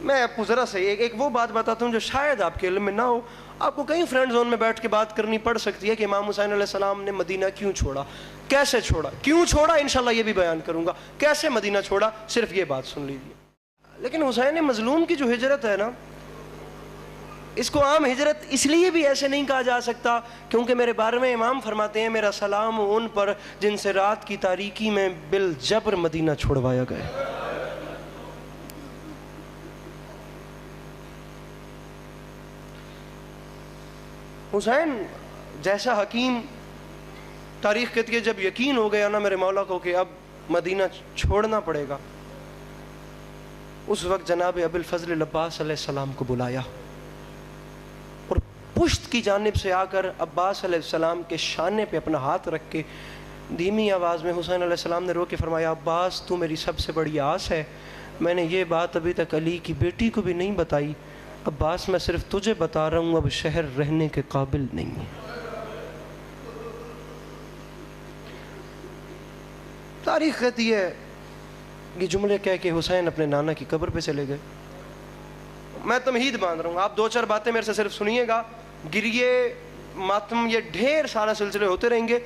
میں آپ کو ذرا سے ایک وہ بات بتاتا ہوں جو شاید آپ کے علم میں نہ ہو. آپ کو کہیں فرینڈ زون میں بیٹھ کے بات کرنی پڑ سکتی ہے کہ امام حسین علیہ السلام نے مدینہ کیوں چھوڑا, کیسے چھوڑا, کیوں چھوڑا, انشاءاللہ یہ بھی بیان کروں گا. کیسے مدینہ چھوڑا, صرف یہ بات سن لیجیے. لیکن حسین مظلوم کی جو ہجرت ہے نا, اس کو عام ہجرت اس لیے بھی ایسے نہیں کہا جا سکتا کیونکہ میرے 12ویں امام فرماتے ہیں میرا سلام ان پر جن سے رات کی تاریکی میں بالجبر مدینہ چھوڑوایا گیا. حسین جیسا حکیم, تاریخ کہتی ہے جب یقین ہو گیا نا میرے مولا کو کہ اب مدینہ چھوڑنا پڑے گا, اس وقت جناب ابی الفضل العباس علیہ السلام کو بلایا اور پشت کی جانب سے آ کر عباس علیہ السلام کے شانے پہ اپنا ہاتھ رکھ کے دھیمی آواز میں حسین علیہ السلام نے رو کے فرمایا, عباس تو میری سب سے بڑی آس ہے, میں نے یہ بات ابھی تک علی کی بیٹی کو بھی نہیں بتائی. عباس میں صرف تجھے بتا رہا ہوں, اب شہر رہنے کے قابل نہیں ہے. تاریخ کہتی ہے یہ جملے کہہ کے حسین اپنے نانا کی قبر پہ چلے گئے. میں تمہید باندھ رہا ہوں, آپ 2-4 باتیں میرے سے صرف سنیے گا. گریے ماتم یہ ڈھیر سارا سلسلے ہوتے رہیں گے.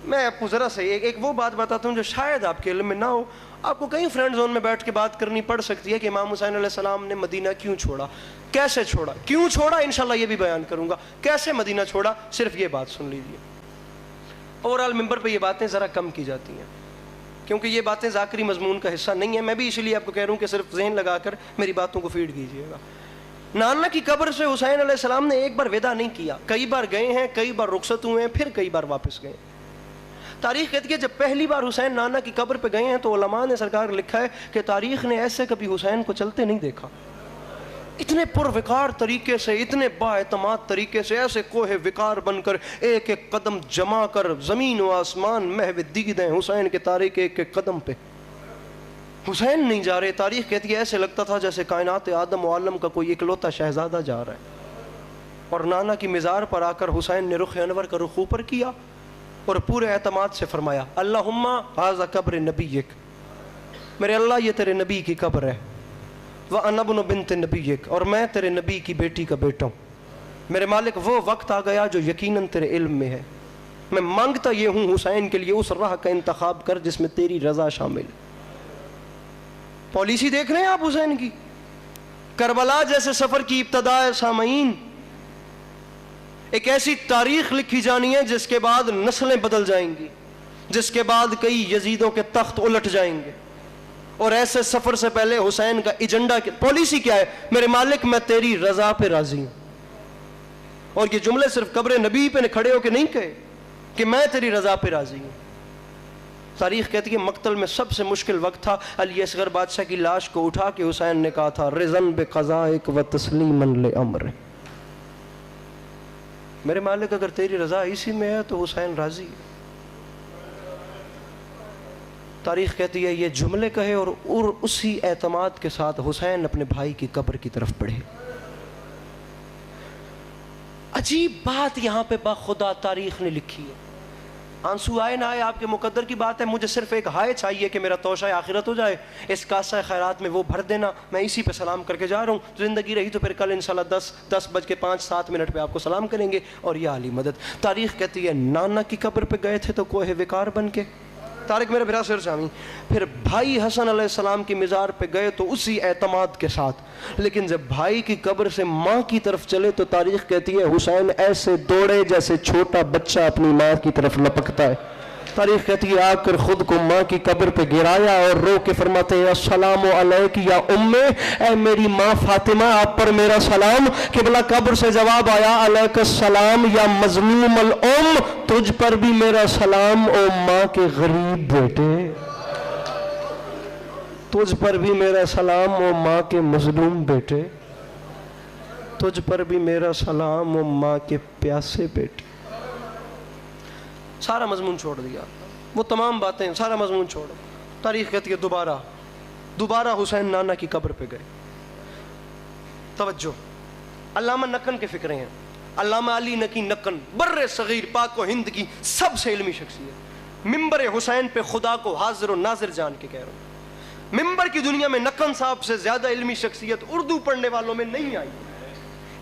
میں آپ کو ذرا سے ایک وہ بات بتاتا ہوں جو شاید آپ کے علم میں نہ ہو. آپ کو کہیں فرینڈ زون میں بیٹھ کے بات کرنی پڑ سکتی ہے کہ امام حسین علیہ السلام نے مدینہ کیوں چھوڑا, کیسے چھوڑا, کیوں چھوڑا, انشاءاللہ یہ بھی بیان کروں گا. کیسے مدینہ چھوڑا, صرف یہ بات سن لیجیے. اوورال ممبر پہ یہ باتیں ذرا کم کی جاتی ہیں کیونکہ یہ باتیں ذاکری مضمون کا حصہ نہیں ہیں. میں بھی اسی لیے آپ کو کہہ رہا ہوں کہ صرف ذہن لگا کر میری باتوں کو فیڈ کیجیے گا. نانا کی قبر سے حسین علیہ السلام نے ایک بار وداع نہیں کیا, کئی بار گئے ہیں, کئی بار رخصت ہوئے ہیں, پھر کئی بار واپس گئے. تاریخ کہتی ہے جب پہلی بار حسین نانا کی قبر پہ گئے ہیں تو علماء نے سرکار لکھا ہے کہ تاریخ نے ایسے کبھی حسین کو چلتے نہیں دیکھا. اتنے پروقار طریقے سے, اتنے بااعتماد طریقے سے, ایسے کوہ وقار بن کر ایک ایک قدم جما کر زمین و آسمان محو دید ہیں حسین کے تاریخ ایک ایک قدم پہ. حسین نہیں جا رہے. تاریخ کہتی ہے ایسے لگتا تھا جیسے کائنات آدم و عالم کا کوئی اکلوتا شہزادہ جا رہا ہے. اور نانا کی مزار پر آ کر حسین نے رخ انور کا رخ اوپر کیا اور پورے اعتماد سے فرمایا اللہم ھذا قبر نبیک, میرے اللہ یہ تیرے نبی کی قبر ہے. وَأَنَا ابْنُ بِنْتِ نَبِيِّكَ, اور میں تیرے نبی کی بیٹی کا بیٹا ہوں. میرے مالک وہ وقت آ گیا جو یقیناً تیرے علم میں ہے. میں مانگتا یہ ہوں حسین کے لیے اس راہ کا انتخاب کر جس میں تیری رضا شامل ہے. پالیسی دیکھ رہے ہیں آپ حسین کی. کربلا جیسے سفر کی ابتدا ہے سامعین, ایک ایسی تاریخ لکھی جانی ہے جس کے بعد نسلیں بدل جائیں گی, جس کے بعد کئی یزیدوں کے تخت الٹ جائیں گے. اور ایسے سفر سے پہلے حسین کا ایجنڈا پالیسی کیا ہے, میرے مالک میں تیری رضا پہ راضی ہوں. اور یہ جملے صرف قبر نبی پہ کھڑے ہو کے نہیں کہے کہ میں تیری رضا پہ راضی ہوں. تاریخ کہتی ہے مقتل میں سب سے مشکل وقت تھا. علی اصغر بادشاہ کی لاش کو اٹھا کے حسین نے کہا تھا رضن بقضائک و تسلیما لامر, میرے مالک اگر تیری رضا اسی میں ہے تو حسین راضی ہے. تاریخ کہتی ہے یہ جملے کہے اور اسی اعتماد کے ساتھ حسین اپنے بھائی کی قبر کی طرف بڑھے. عجیب بات یہاں پہ باخدا تاریخ نے لکھی ہے. آنسو آئے نہ آئے آپ کے مقدر کی بات ہے, مجھے صرف ایک ہائے چاہیے کہ میرا توشہ آخرت ہو جائے. اس کاسہ خیرات میں وہ بھر دینا, میں اسی پہ سلام کر کے جا رہا ہوں. زندگی رہی تو پھر کل انشاءاللہ 10:05-7 پہ آپ کو سلام کریں گے. اور یا علی مدد. تاریخ کہتی ہے نانا کی قبر پہ گئے تھے تو کوہ وقار بن کے. طارق میرے بھرا سر سامی, پھر بھائی حسن علیہ السلام کی مزار پہ گئے تو اسی اعتماد کے ساتھ. لیکن جب بھائی کی قبر سے ماں کی طرف چلے تو تاریخ کہتی ہے حسین ایسے دوڑے جیسے چھوٹا بچہ اپنی ماں کی طرف لپکتا ہے. تاریخ کہتی ہے آ کر خود کو ماں کی قبر پہ گرایا اور رو کے فرماتے ہیں السلام علیک یا امّ, اے میری ماں فاطمہ آپ پر میرا سلام. قبلہ قبر سے جواب آیا علیک السلام یا مظلوم الام, تجھ پر بھی میرا سلام او ماں کے غریب بیٹے. تجھ پر بھی میرا سلام او ماں کے مظلوم بیٹے. تجھ پر بھی میرا سلام او ماں کے پیاسے بیٹے. سارا مضمون چھوڑ دیا, وہ تمام باتیں سارا مضمون چھوڑ. تاریخ کہتی ہے دوبارہ حسین نانا کی قبر پہ گئے. توجہ, علامہ نقن کے فکرے ہیں. علامہ علی نقی نقن بر صغیر پاک و ہند کی سب سے علمی شخصیت. ممبر حسین پہ خدا کو حاضر و ناظر جان کے کہہ رہا ہوں. منبر کی دنیا میں نقن صاحب سے زیادہ علمی شخصیت اردو پڑھنے والوں میں نہیں آئی.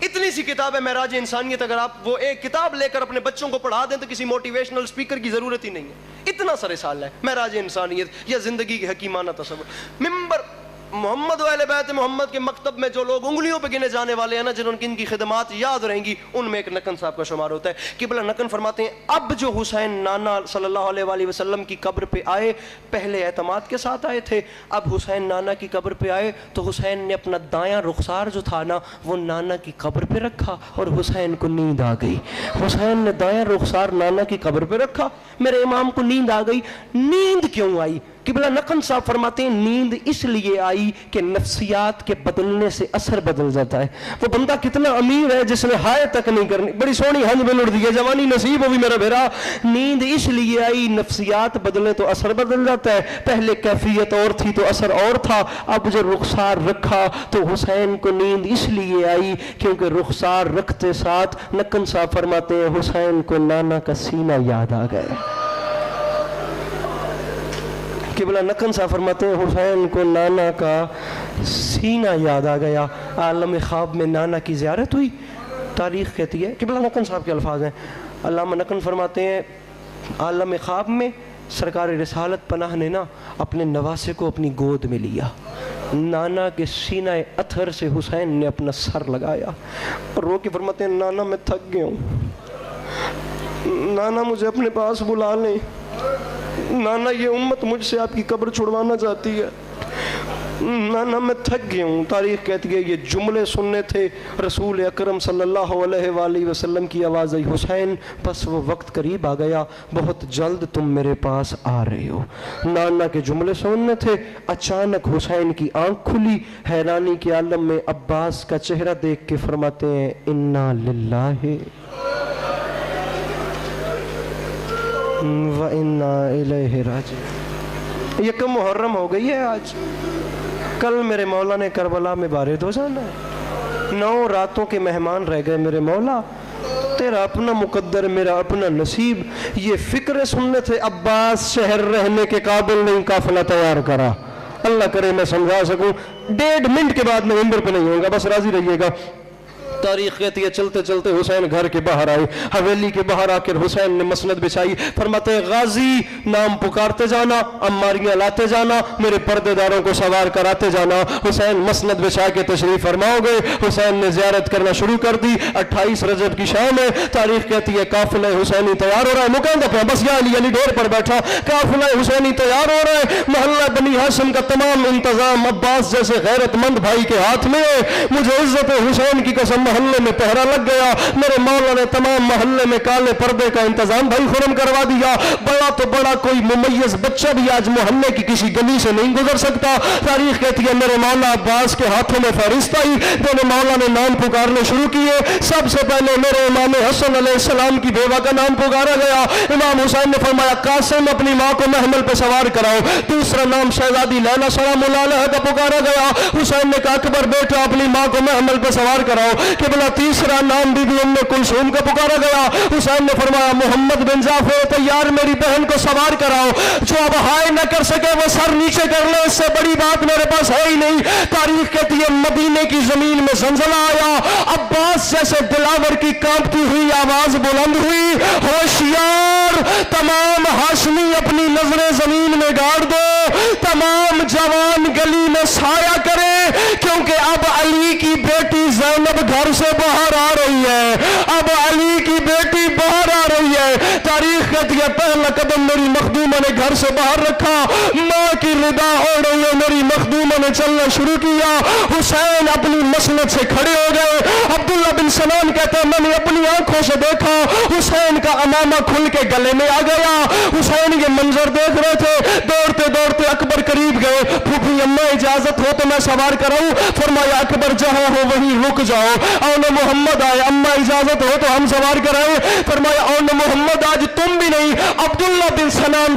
اتنی سی کتاب ہے معراج انسانیت, اگر آپ وہ ایک کتاب لے کر اپنے بچوں کو پڑھا دیں تو کسی موٹیویشنل سپیکر کی ضرورت ہی نہیں ہے. اتنا سا رسالہ ہے معراج انسانیت یا زندگی کی حکیمانہ تصور. ممبر محمد و اہل بیت محمد کے مکتب میں جو لوگ انگلیوں پہ گنے جانے والے ہیں نا, جنہوں کی ان کی خدمات یاد رہیں گی, ان میں ایک نقن صاحب کا شمار ہوتا ہے. قبلہ نقن فرماتے ہیں اب جو حسین نانا صلی اللہ علیہ وآلہ وسلم کی قبر پہ آئے, پہلے اعتماد کے ساتھ آئے تھے, اب حسین نانا کی قبر پہ آئے تو حسین نے اپنا دایاں رخسار جو تھا نا وہ نانا کی قبر پہ رکھا اور حسین کو نیند آ گئی. حسین نے دایاں رخسار نانا کی قبر پہ رکھا, میرے امام کو نیند آ گئی. نیند کیوں آئی؟ قبلہ نقن صاحب فرماتے ہیں نیند اس لیے آئی کہ نفسیات کے بدلنے سے اثر بدل جاتا ہے. وہ بندہ کتنا امیر ہے جس نے ہائے تک نہیں کرنی, بڑی سونی ہنج میں لڑ دی ہے, جوانی نصیب ہوئی میرا بھیرا. نیند اس لیے آئی, نفسیات بدلے تو اثر بدل جاتا ہے. پہلے کیفیت اور تھی تو اثر اور تھا, اب جو رخسار رکھا تو حسین کو نیند اس لیے آئی کیونکہ رخسار رکھتے ساتھ نقن صاحب فرماتے ہیں حسین کو نانا کا سینہ یاد آ گئے. قبلہ نقن صاحب فرماتے ہیں حسین کو نانا کا سینہ یاد آ گیا. عالم خواب میں نانا کی زیارت ہوئی, تاریخ کہتی ہے. قبلہ نقن صاحب کے الفاظ ہیں. علامہ نقن فرماتے ہیں عالم خواب میں سرکار رسالت پناہ نے نا اپنے نواسے کو اپنی گود میں لیا. نانا کے سینہ اطہر سے حسین نے اپنا سر لگایا اور رو کے فرماتے ہیں نانا میں تھک گیا ہوں, نانا مجھے اپنے پاس بلا لیں, نانا یہ امت مجھ سے آپ کی قبر چھڑوانا چاہتی ہے, نانا میں تھک گیا ہوں. تاریخ کہتی ہے یہ جملے سننے تھے رسول اکرم صلی اللہ علیہ وآلہ وسلم کی آواز آئی حسین بس وہ وقت قریب آ گیا, بہت جلد تم میرے پاس آ رہے ہو. نانا کے جملے سننے تھے, اچانک حسین کی آنکھ کھلی, حیرانی کے عالم میں عباس کا چہرہ دیکھ کے فرماتے ہیں انا للہ وَإِنَّا إِلَيْهِ رَاجِعُونَ. یکم محرم ہو گئی ہے آج, کل میرے مولا نے کربلا میں بارد ہو جانا ہے. 9 راتوں کے مہمان رہ گئے میرے مولا, تیرا اپنا مقدر میرا اپنا نصیب. یہ فکر سننے تھے عباس شہر رہنے کے قابل نہیں, قافلہ تیار کرا. اللہ کرے میں سمجھا سکوں, 1.5 منٹ کے بعد میں منبر پہ نہیں ہوں گا, بس راضی رہیے گا. تاریخ کہتی ہے چلتے چلتے حسین گھر کے باہر آئے, حویلی کے باہر آ کر حسین نے مسند بچھائی. فرماتے ہیں غازی نام پکارتے جانا, عماریاں لاتے جانا, میرے پردے داروں کو سوار کراتے جانا. حسین مسند بچھا کے تشریف فرما ہو گئے. حسین نے زیارت کرنا شروع کر دی. 28 رجب کی شام ہے. تاریخ کہتی ہے قافلہ حسینی تیار ہو رہا ہے. مکاندہ پہ بس یا علی ڈھیر پر بیٹھا, قافلہ حسینی تیار ہو رہا ہے. محلہ بنی ہاشم کا تمام انتظام عباس جیسے غیرت مند بھائی کے ہاتھ میں ہے. مجھے عزت حسین کی قسم محلے میں پہرا لگ گیا. میرے مولا نے تمام محلے میں کالے پردے کا انتظام بھائی خرم کروا دیا. بڑا تو بڑا کوئی ممیز بچہ بھی آج محلے کی کسی گلی سے نہیں گزر سکتا. تاریخ کہتی ہے میرے مولا عباس کے ہاتھوں میں فہرست آئی. میرے مولا نے نام پکارنے شروع کیے. سب سے پہلے میرے امام حسن علیہ السلام کی بیوہ کا نام پکارا گیا. امام حسین نے فرمایا قاسم اپنی ماں کو محمل پہ سوار کراؤ. دوسرا نام شہزادی لیلا سلام اللہ علیہ کا پکارا گیا. حسین نے کہا اکبر بیٹا اپنی ماں کو محمل پہ سوار کراؤ. قبلہ تیسرا نام بی بی ام کلثوم کا پکارا گیا. حسین نے فرمایا محمد بن جعفر تیار میری بہن کو سوار کراؤ. جو اب ہائے نہ کر سکے وہ سر نیچے کر لے, اس سے بڑی بات میرے پاس ہے ہی نہیں. تاریخ کہتی ہے مدینے کی زمین میں زلزلہ آیا. عباس جیسے دلاور کی کانپتی ہوئی آواز بلند ہوئی, ہوشیار تمام ہاشمی اپنی نظریں زمین میں گاڑ دو, تمام جوان گلی میں سایہ کرے کیونکہ اب علی کی بیٹی زینب گھر سے باہر آ رہی ہے. اب علی کی بیٹی باہر آ رہی ہے. تاریخ کہتی ہے پہلا قدم میری مخدومہ نے گھر سے باہر رکھا, ماں کی ردا ہو رہی ہے, میری مخدومہ نے چلنا شروع کیا. حسین اپنی مسند سے کھڑے ہو گئے. عبداللہ بن سلام کہتے ہیں میں نے اپنی آنکھوں سے دیکھا حسین کا امامہ کھل کے گلے میں آ گیا. حسین یہ منظر دیکھ رہے تھے. دوڑتے دوڑتے اکبر قریب گئے. پھوپھی اماں اجازت ہو تو میں سوار کراؤں. فرمایا اکبر جہاں ہو وہیں رک جاؤ. اون محمد آئے, اماں اجازت ہو تو ہم سوار کرائیں. فرمایا اون محمد آج تم بھی نہیں, عبداللہ بن سلام